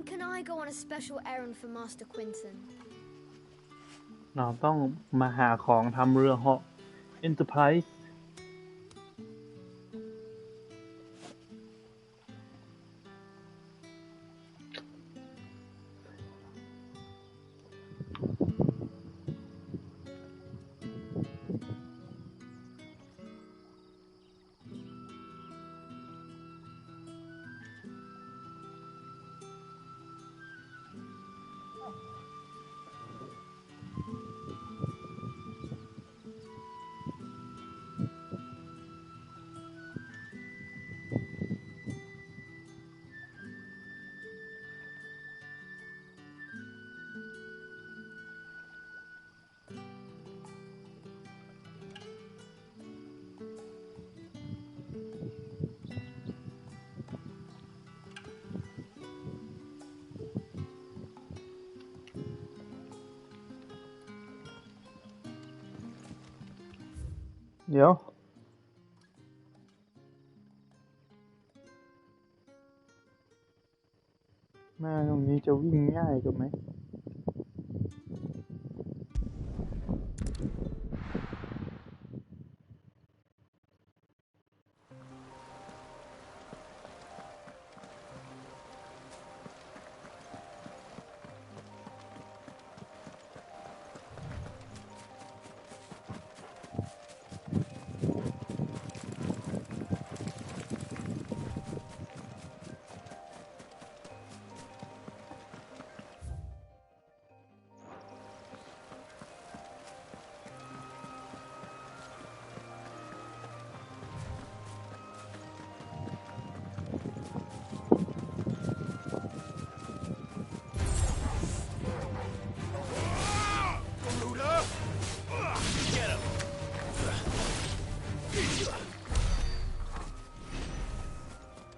When can I go on a special errand for Master Quinton? เราต้องมาหาของทำเรือเหาะ Enterpriseเดี๋ยวแม่ตรงนี้จะวิ่งง่ายกันไหม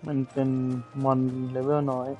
มันเป็นมอนเลเวลน้อย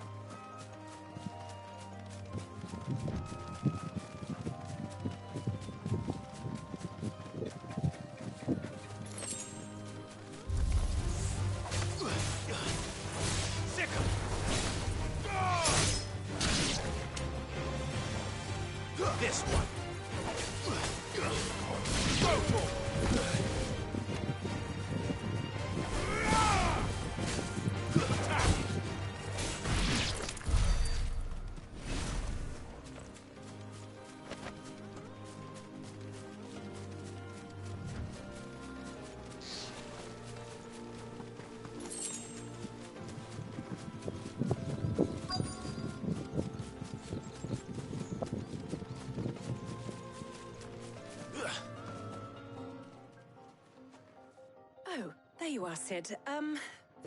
There you are, Sid.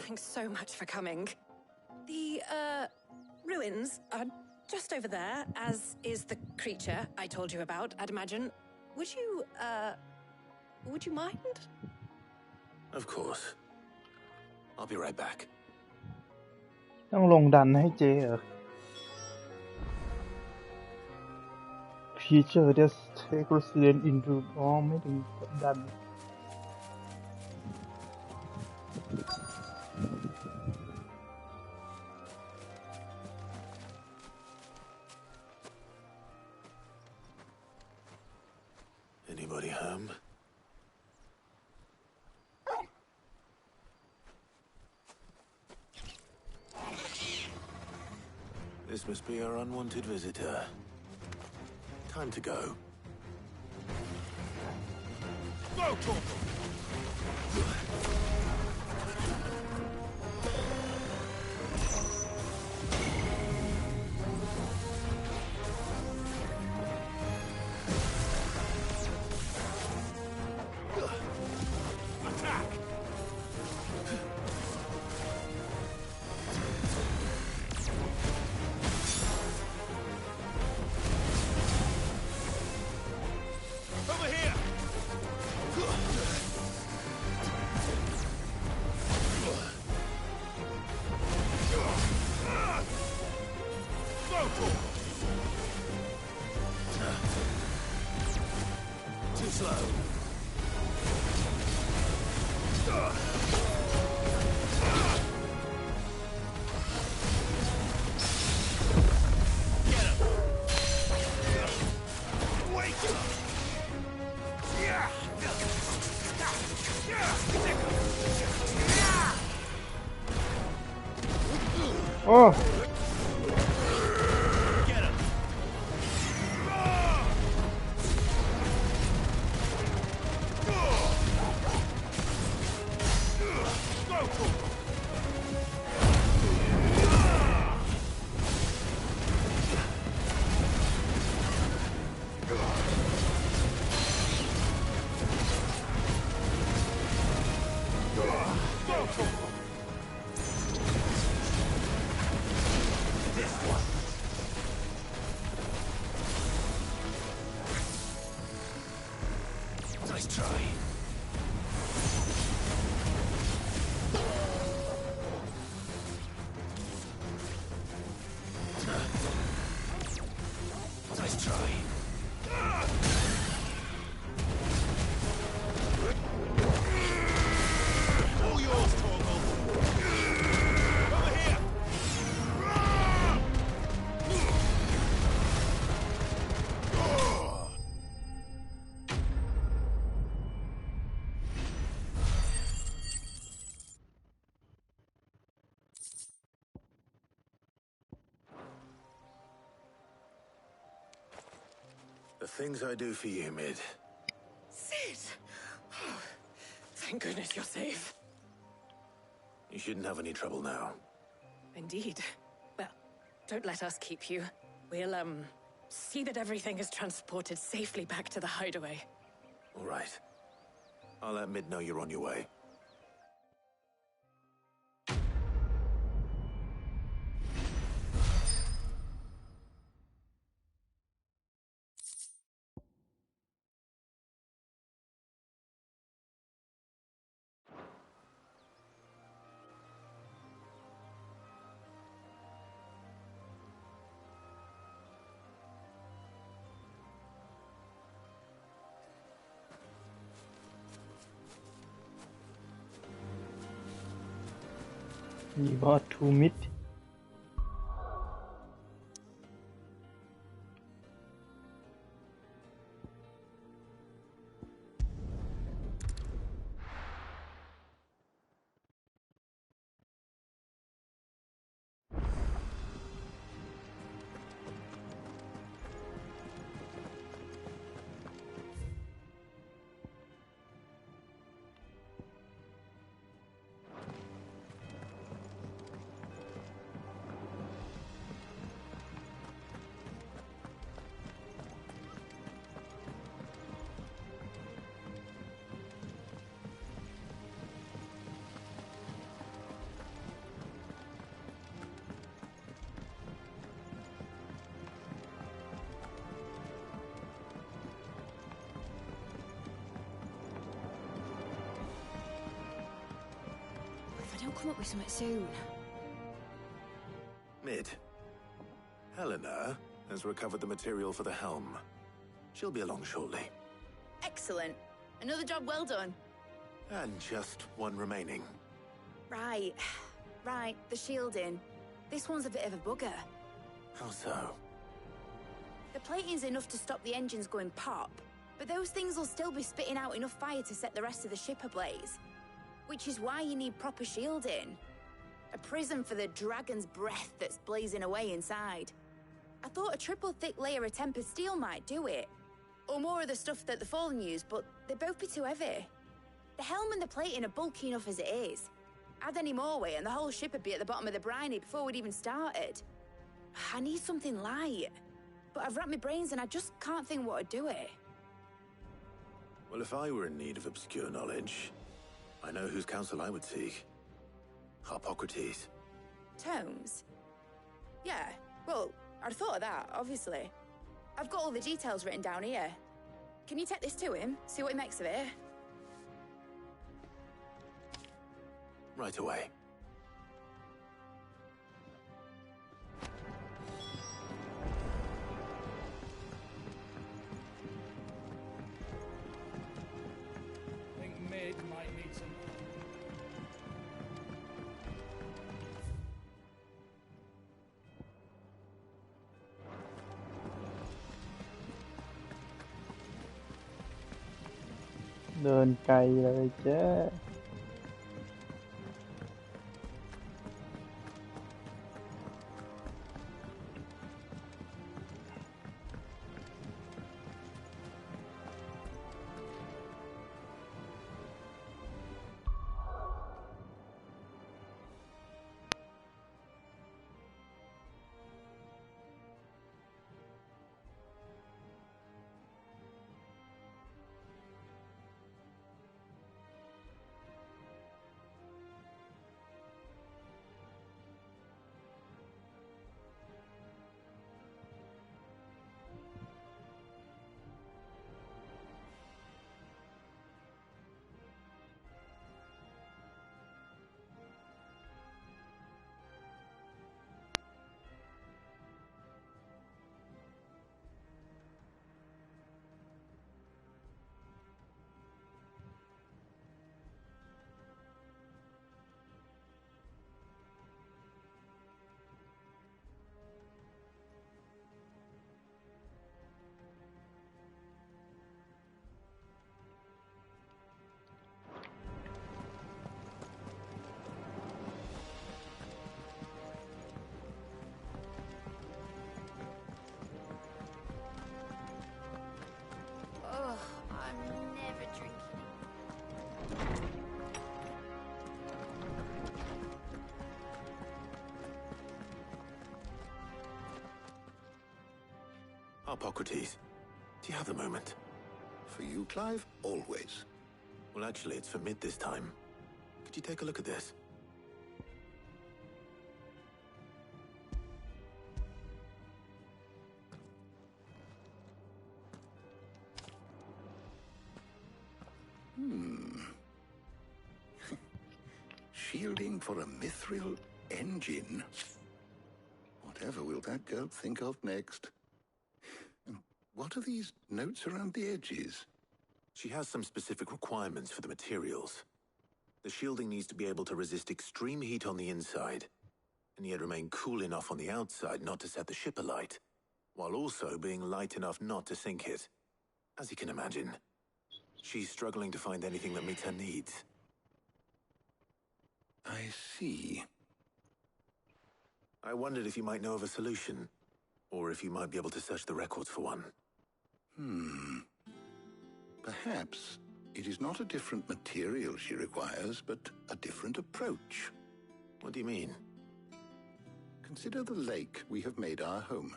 Thanks so much for coming. The, ruins are just over there, as is the creature I told you about, I'd imagine. Would you mind? Of course. I'll be right back. ต้องลงดันให้เจเหรอ Creature that take resident into ไม่ถึงดันAnybody home? This must be our unwanted visitor. Time to go. Too slow. โอ้ Nice try. Nice try. All yours, Torgal. Over here. The things I do for you, Mid. Sid! Oh, thank goodness you're safe. You shouldn't have any trouble now. Indeed. Well, don't let us keep you. We'll, see that everything is transported safely back to the hideaway. All right. I'll let Mid know you're on your way. You got to meet 'Ll come up with something soon. Mid. Helena has recovered the material for the helm. She'll be along shortly. Excellent. Another job well done. And just one remaining. Right. Right, the shielding. This one's a bit of a bugger. How so? The plating's enough to stop the engines going pop, but those things will still be spitting out enough fire to set the rest of the ship ablaze. Which is why you need proper shielding. A prison for the dragon's breath that's blazing away inside. I thought a triple thick layer of tempered steel might do it. Or more of the stuff that the Fallen use, but they'd both be too heavy. The helm and the plating are bulky enough as it is. Add any more weight and the whole ship would be at the bottom of the briny before we'd even started. I need something light. But I've racked my brains and I just can't think what would do it. Well, if I were in need of obscure knowledge, I know whose counsel I would seek. Harpocrates. Tomes? Yeah, well, I'd thought of that, obviously. I've got all the details written down here. Can you take this to him, see what he makes of it? Right away. I think Mid might need some. เดินไกลเลยเจ้ I Harpocrates, do you have a moment? For you, Clive, always. Well, actually, it's for Mid this time. Could you take a look at this? Shielding for a mithril engine. Whatever will that girl think of next? And what are these notes around the edges? She has some specific requirements for the materials. The shielding needs to be able to resist extreme heat on the inside, and yet remain cool enough on the outside not to set the ship alight, while also being light enough not to sink it. As you can imagine, she's struggling to find anything that meets her needs. I see. I wondered if you might know of a solution, or if you might be able to search the records for one. Perhaps it is not a different material she requires, but a different approach. What do you mean? Consider the lake we have made our home.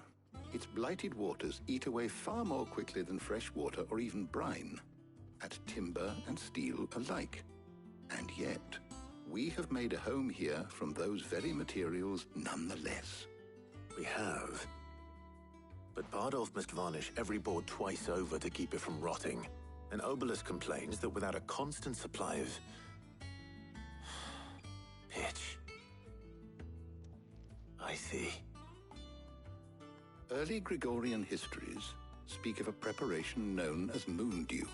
Its blighted waters eat away far more quickly than fresh water or even brine, at timber and steel alike. And yet, we have made a home here from those very materials nonetheless. We have. But Bardolph must varnish every board twice over to keep it from rotting. And Obolus complains that without a constant supply of pitch. I see. Early Gregorian histories speak of a preparation known as moondew.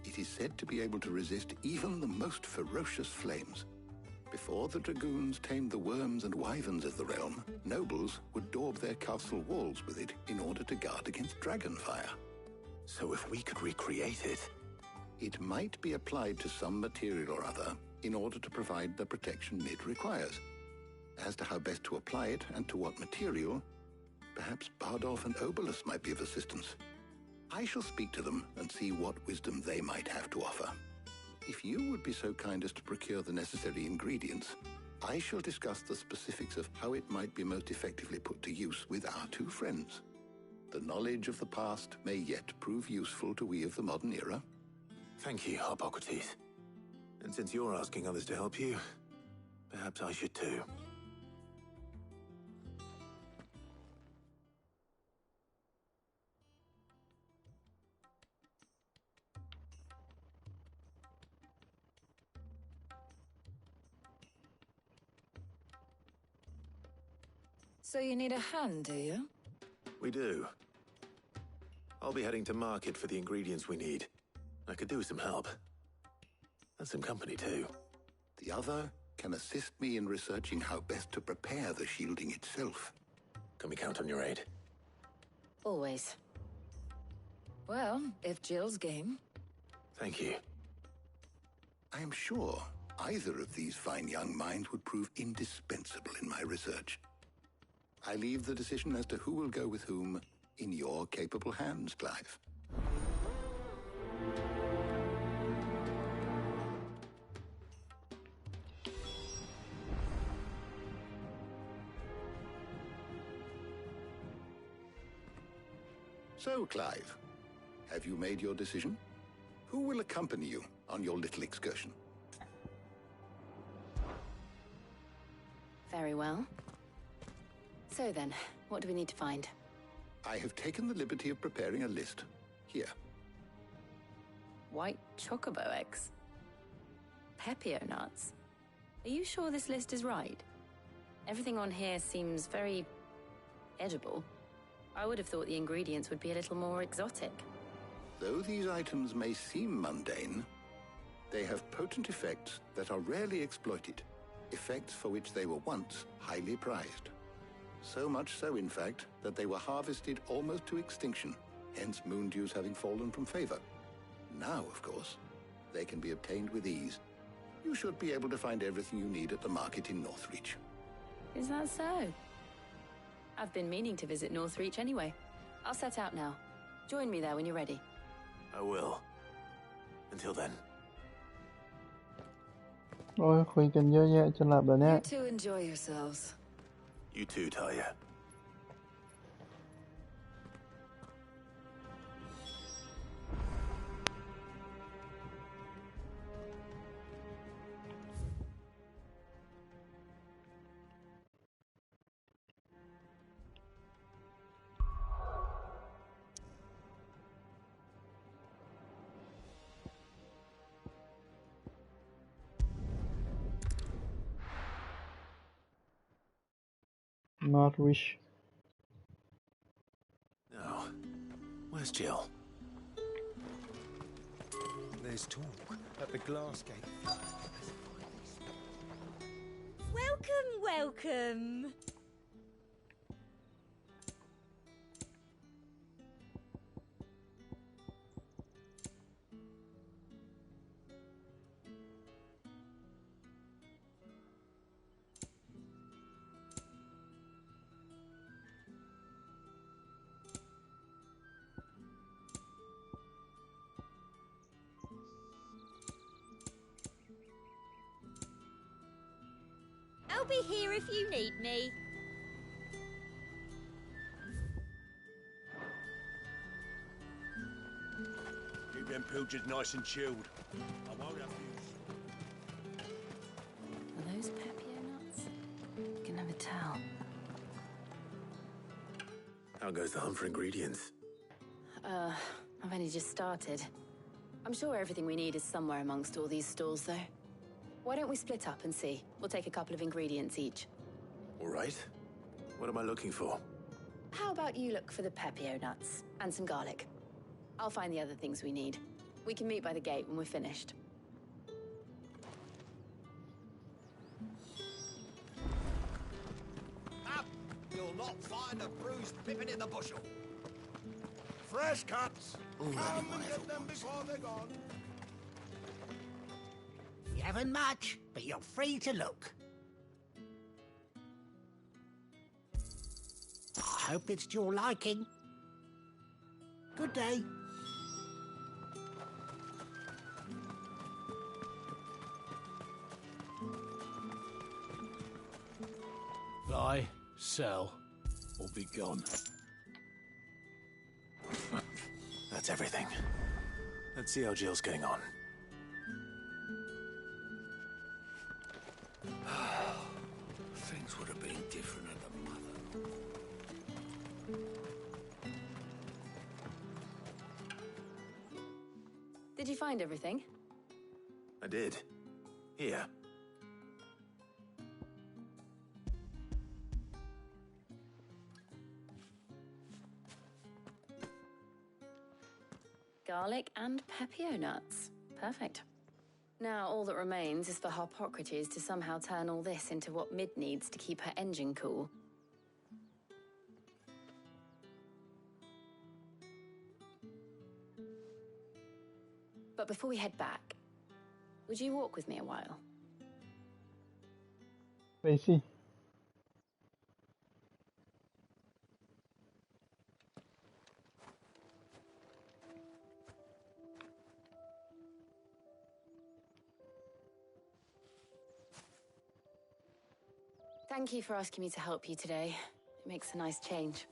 It is said to be able to resist even the most ferocious flames. Before the dragoons tamed the worms and wyverns of the realm, nobles would daub their castle walls with it in order to guard against dragonfire. So if we could recreate it... It might be applied to some material or other in order to provide the protection Mid requires. As to how best to apply it and to what material, perhaps Bardolph and Obolus might be of assistance. I shall speak to them and see what wisdom they might have to offer. If you would be so kind as to procure the necessary ingredients, I shall discuss the specifics of how it might be most effectively put to use with our two friends. The knowledge of the past may yet prove useful to we of the modern era. Thank you, Harpocrates. And since you're asking others to help you, perhaps I should too. So you need a hand, do you? We do. I'll be heading to market for the ingredients we need. I could do with some help. And some company, too. The other can assist me in researching how best to prepare the shielding itself. Can we count on your aid? Always. Well, if Jill's game. Thank you. I am sure either of these fine young minds would prove indispensable in my research. I leave the decision as to who will go with whom in your capable hands, Clive. So, Clive, have you made your decision? Who will accompany you on your little excursion? Very well. So then, what do we need to find? I have taken the liberty of preparing a list. Here. White chocobo eggs. Pepio nuts. Are you sure this list is right? Everything on here seems very... edible. I would have thought the ingredients would be a little more exotic. Though these items may seem mundane, they have potent effects that are rarely exploited, effects for which they were once highly prized. So much so, in fact, that they were harvested almost to extinction, hence moondews having fallen from favor. Now, of course, they can be obtained with ease. You should be able to find everything you need at the market in Northreach. Is that so? I've been meaning to visit Northreach anyway. I'll set out now. Join me there when you're ready. I will. Until then. โอ้ยคุยกันเยอะแยะจนหลับแล้วเนี่ย You two enjoy yourselves. You too, Talia. not rich. Now, where's Jill? There's talk at the glass gate. Welcome, welcome. I'll be here if you need me. Keep them pilchards nice and chilled. I won't have you. Are those Pepio nuts? You can never tell. How goes the hunt for ingredients? I've only just started. I'm sure everything we need is somewhere amongst all these stalls, though. Why don't we split up and see? We'll take a couple of ingredients each. All right. What am I looking for? How about you look for the Pepio nuts and some garlic? I'll find the other things we need. We can meet by the gate when we're finished. Up! You'll not find a bruised pippin in the bushel. Fresh cuts. Come and get them before they're gone. You haven't much, but you're free to look. I hope it's to your liking. Good day. Buy, sell, or be gone. That's everything. Let's see how Jill's getting on. Things would have been different at the mother. Did you find everything? I did. Here. Garlic and Pepio nuts. Perfect. Now all that remains is for Harpocrates to somehow turn all this into what Mid needs to keep her engine cool. But before we head back, would you walk with me a while? I see. Thank you for asking me to help you today. It makes a nice change.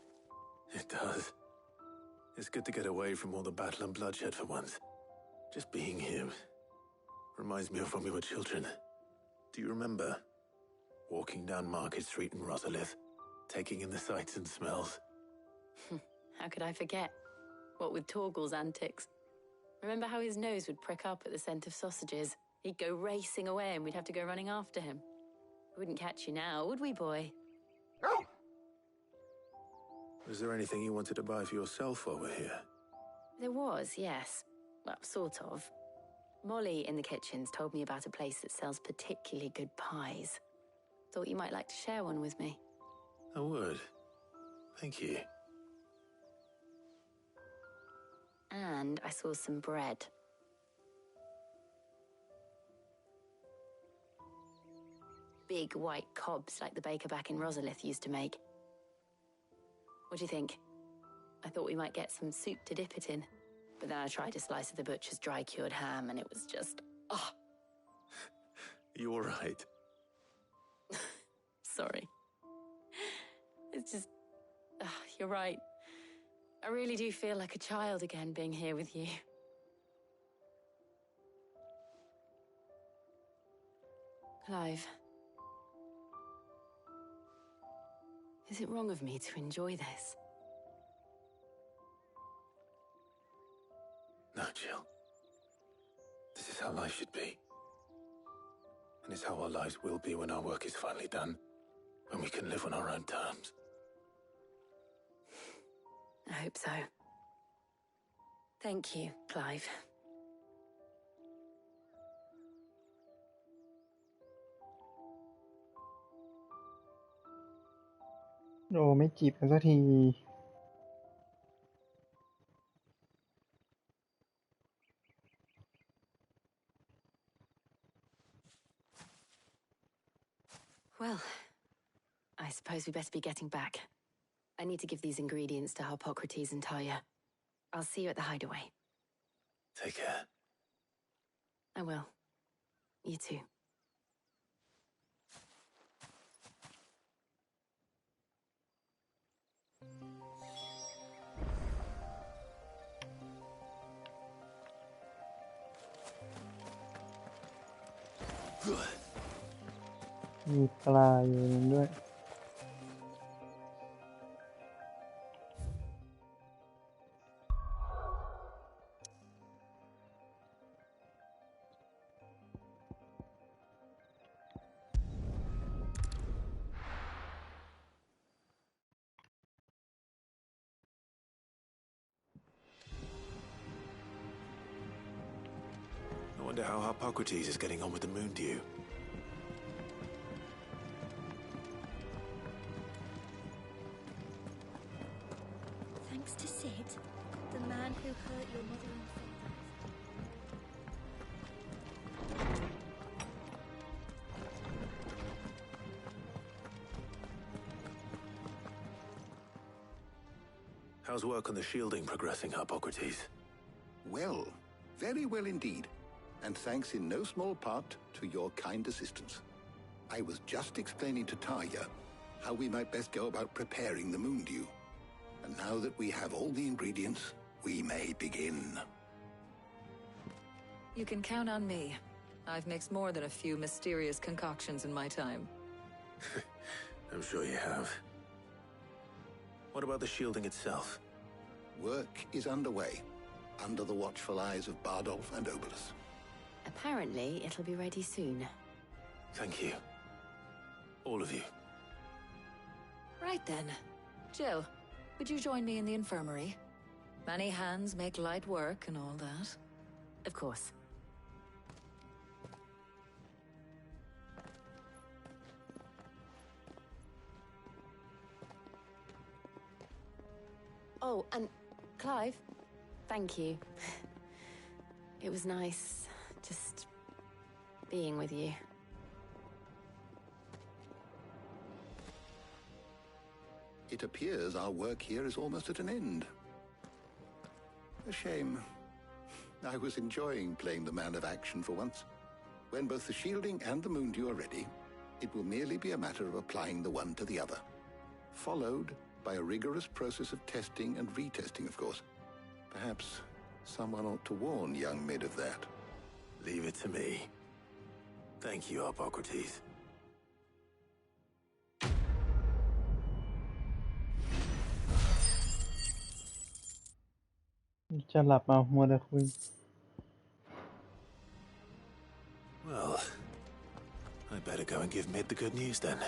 It does. It's good to get away from all the battle and bloodshed for once. Just being here reminds me of when we were children. Do you remember? Walking down Market Street in Rosalith, taking in the sights and smells. How could I forget? What with Torgal's antics. Remember how his nose would prick up at the scent of sausages? He'd go racing away and we'd have to go running after him. We wouldn't catch you now, would we, boy? Was there anything you wanted to buy for yourself while we're here? There was, yes. Well, sort of. Molly in the kitchens told me about a place that sells particularly good pies. Thought you might like to share one with me. I would. Thank you. And I saw some bread. Big white cobs like the baker back in Rosalith used to make. What do you think? I thought we might get some soup to dip it in. But then I tried a slice of the butcher's dry-cured ham and it was just... oh. You all right? Sorry. It's just... you're right. I really do feel like a child again being here with you. Clive. Is it wrong of me to enjoy this? No, Jill. This is how life should be. And it's how our lives will be when our work is finally done. when we can live on our own terms. I hope so. Thank you, Clive.โอ้ไม่จีบกันสักที Well, I suppose we best be getting back. I need to give these ingredients to Harpocrates and Talia. I'll see you at the hideaway. Take care. I will. You too. Good. มีปลาอยู่นั่นด้วย I wonder how Harpocrates is getting on with the moon dew. Thanks to Sid, the man who hurt your mother and father. How's work on the shielding progressing, Harpocrates? Well, very well indeed. And thanks in no small part to your kind assistance. I was just explaining to Talia how we might best go about preparing the moon dew. And now that we have all the ingredients, we may begin. You can count on me. I've mixed more than a few mysterious concoctions in my time. I'm sure you have. What about the shielding itself? Work is underway, under the watchful eyes of Bardolph and Obolus. Apparently, it'll be ready soon. Thank you. All of you. Right then. Jill, would you join me in the infirmary? Many hands make light work and all that. Of course. Oh, and Clive, thank you. It was nice just being with you. It appears our work here is almost at an end. A shame. I was enjoying playing the man of action for once. When both the shielding and the moon dew are ready, it will merely be a matter of applying the one to the other, followed by a rigorous process of testing and retesting, of course. Perhaps someone ought to warn young Mid of that. Leave it to me. Thank you, Harpocrates. จะหลับเอามัวแต่คุย Well, I better go and give Mid the good news then.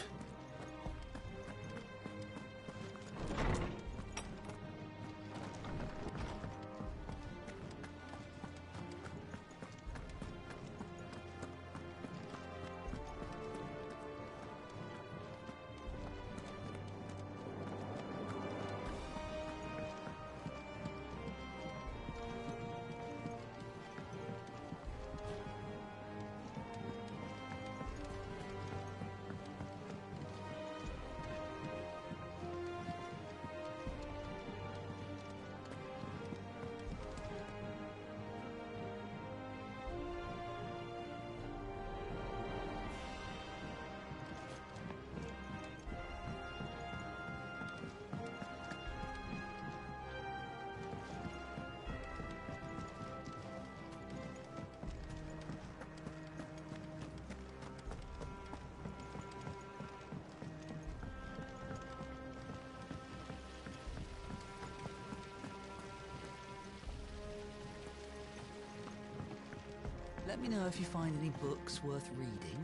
Let me know if you find any books worth reading.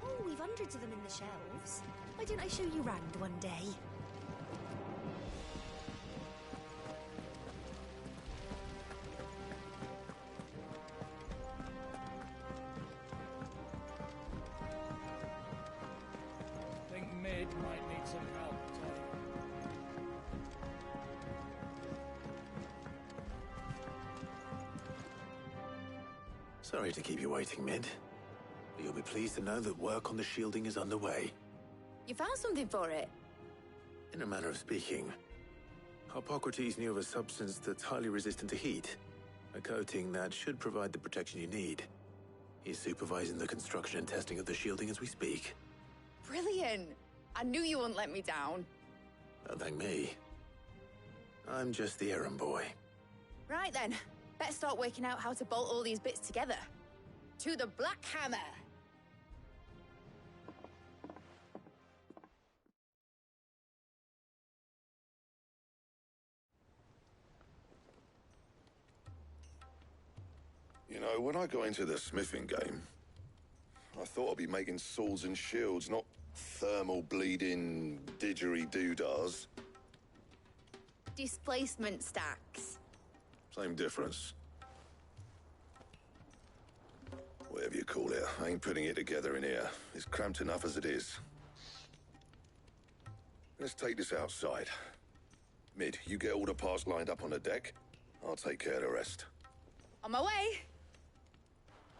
Oh, we've hundreds of them in the shelves. Why don't I show you round one day? Think Mid might need some help, Tony. Sorry to keep you waiting, Mid. But you'll be pleased to know that work on the shielding is underway. You found something for it? In a manner of speaking, Harpocrates knew of a substance that's highly resistant to heat. A coating that should provide the protection you need. He's supervising the construction and testing of the shielding as we speak. Brilliant! I knew you wouldn't let me down. Don't thank me. I'm just the errand boy. Right then, better start working out how to bolt all these bits together. To the Black Hammer! You know, when I got into the smithing game, I thought I'd be making swords and shields, not thermal bleeding didgeridoo-dahs. Displacement stacks. Same difference. Whatever you call it, I ain't putting it together in here. It's cramped enough as it is. Let's take this outside. Mid, you get all the parts lined up on the deck. I'll take care of the rest. On my way!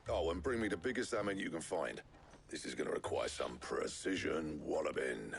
Oh, and bring me the biggest hammer you can find. This is gonna require some precision walloping.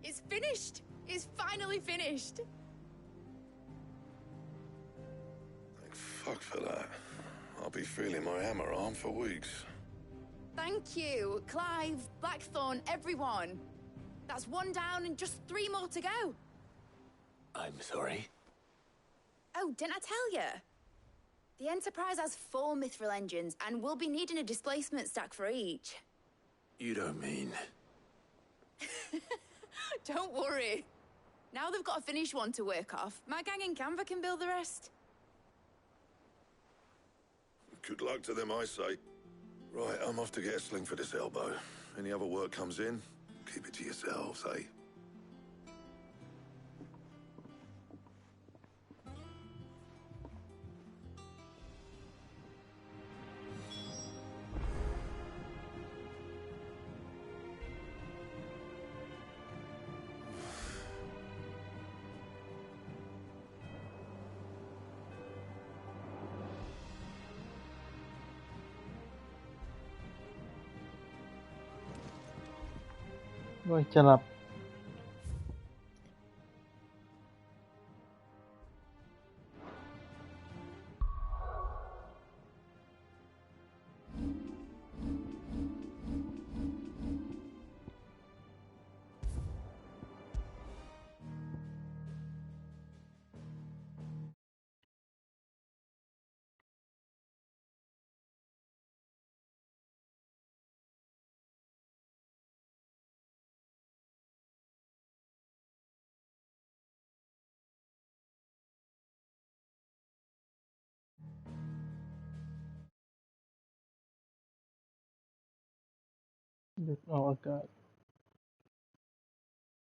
It's finished! It's finally finished! Thank fuck for that. I'll be feeling my hammer arm for weeks. Thank you, Clive, Blackthorn, everyone. That's one down and just 3 more to go. I'm sorry. Oh, didn't I tell you? The Enterprise has 4 mithril engines, and we'll be needing a displacement stack for each. You don't mean... Don't worry. Now they've got a finished one to work off. My gang in Canva can build the rest. Good luck to them, I say. Right, I'm off to get a sling for this elbow. Any other work comes in, keep it to yourselves, eh? Rồiจะหลับ หยุดออกอากาศ